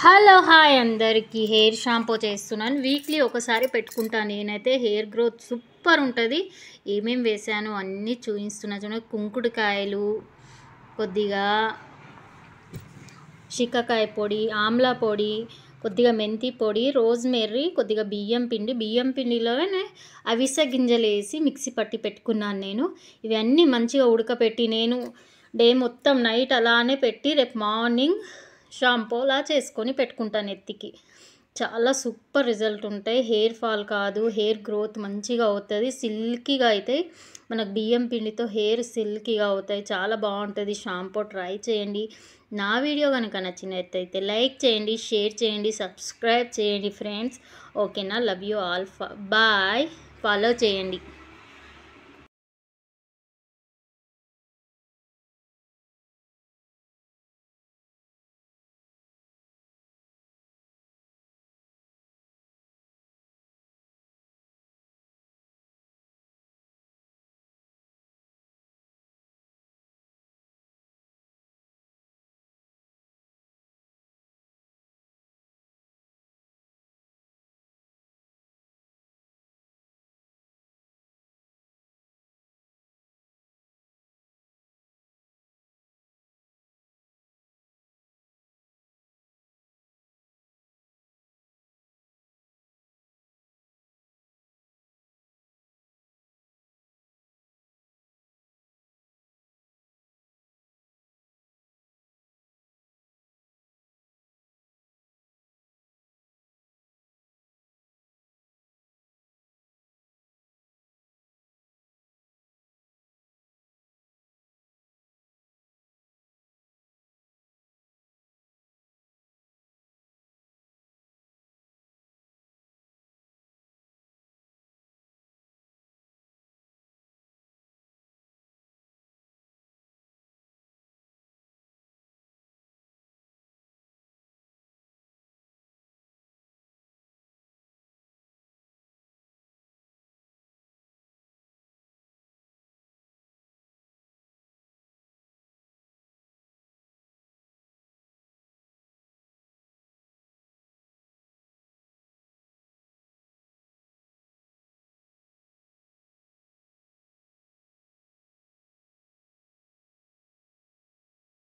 Hello hi అందరికీ hair shampoo చేస్తున్నాను. Weekly ఒకసారి పెట్టుకుంటాను. నేనైతే హెయిర్ గ్రోత్ సూపర్ ఉంటుంది. ఏమేమి వేసాను అన్నీ చూపిస్తున్నా. చూడండి, కుంకుడుకాయలు, కొద్దిగా షిక్కకాయ పొడి, ఆమ్లా పొడి, కొద్దిగా మెంతి పొడి, రోజ్మెర్రీ, కొద్దిగా బియ్యం పిండిలోనే అవిసె గింజలు వేసి మిక్సీ పట్టి పెట్టుకున్నాను నేను. ఇవన్నీ మంచిగా ఉడకపెట్టి నేను డే మొత్తం నైట్ అలానే పెట్టి రేపు మార్నింగ్ షాంపూలా చేసుకొని పెట్టుకుంటాను ఎత్తికి. చాలా సూపర్ రిజల్ట్ ఉంటాయి. హెయిర్ ఫాల్ కాదు, హెయిర్ గ్రోత్ మంచిగా అవుతుంది. సిల్కీగా అవుతాయి. మనకు బియ్యం పిండితో హెయిర్ సిల్కీగా అవుతాయి. చాలా బాగుంటుంది. షాంపూ ట్రై చేయండి. నా వీడియో కనుక నచ్చినట్టయితే లైక్ చేయండి, షేర్ చేయండి, సబ్స్క్రైబ్ చేయండి ఫ్రెండ్స్. ఓకేనా? Love you all. Bye. Follow చేయండి.